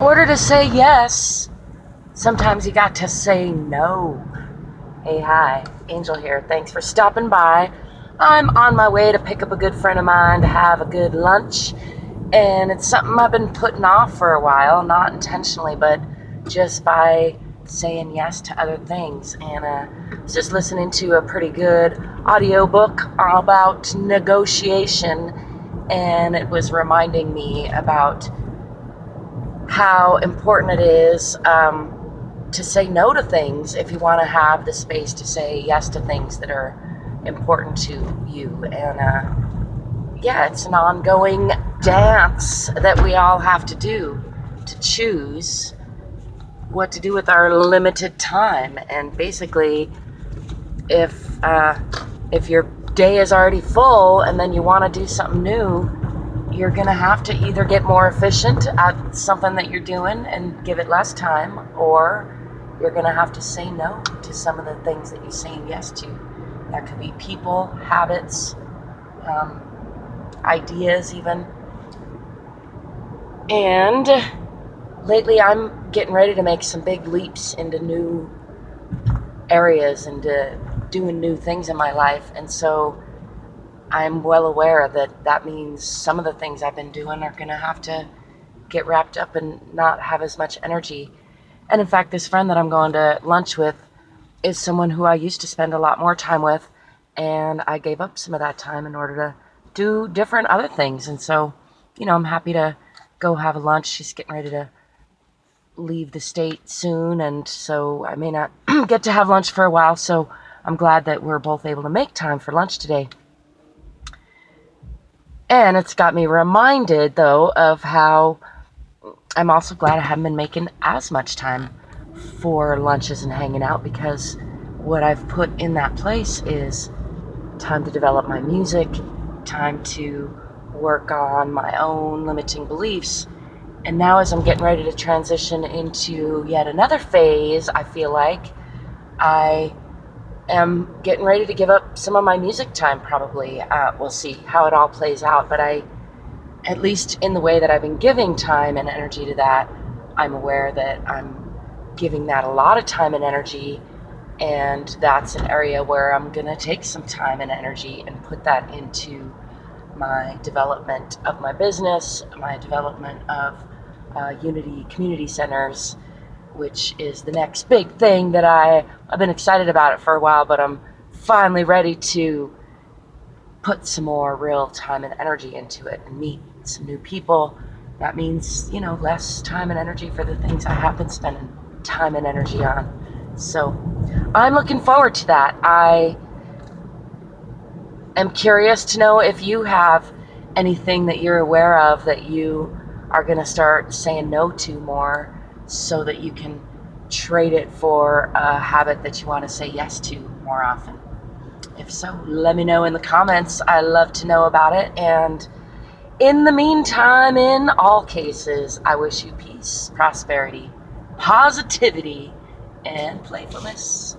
order to say yes, sometimes you got to say no. Hey, hi, Angel here. Thanks for stopping by. I'm on my way to pick up a good friend of mine to have a good lunch, and it's something I've been putting off for a while, not intentionally, but just by saying yes to other things. And I was just listening to a pretty good audiobook about negotiation, and it was reminding me about how important it is to say no to things if you want to have the space to say yes to things that are important to you. And yeah, it's an ongoing dance that we all have to do to choose what to do with our limited time. And basically, if your day is already full and then you want to do something new, you're going to have to either get more efficient at something that you're doing and give it less time, or you're going to have to say no to some of the things that you're saying yes to. That could be people, habits, ideas even. And lately I'm getting ready to make some big leaps into new areas, into doing new things in my life. And so I'm well aware that that means some of the things I've been doing are going to have to get wrapped up and not have as much energy. And in fact, this friend that I'm going to lunch with is someone who I used to spend a lot more time with, and I gave up some of that time in order to do different other things. And so, I'm happy to go have a lunch. She's getting ready to leave the state soon, and so I may not get to have lunch for a while, so I'm glad that we're both able to make time for lunch today. And it's got me reminded, though, of how I'm also glad I haven't been making as much time for lunches and hanging out, because what I've put in that place is time to develop my music, time to work on my own limiting beliefs. And now as I'm getting ready to transition into yet another phase, I feel like I am getting ready to give up some of my music time, probably. We'll see how it all plays out, but at least in the way that I've been giving time and energy to that, I'm aware that I'm giving that a lot of time and energy, and that's an area where I'm going to take some time and energy and put that into my development of my business, my development of Unity Community Centers, which is the next big thing that I've been excited about it for a while, but I'm finally ready to put some more real time and energy into it and meet some new people. That means, less time and energy for the things I have been spending time and energy on. So I'm looking forward to that. I am curious to know if you have anything that you're aware of that you are going to start saying no to more, so that you can trade it for a habit that you want to say yes to more often. If so, let me know in the comments. I love to know about it. And in the meantime, in all cases, I wish you peace, prosperity, positivity, and playfulness.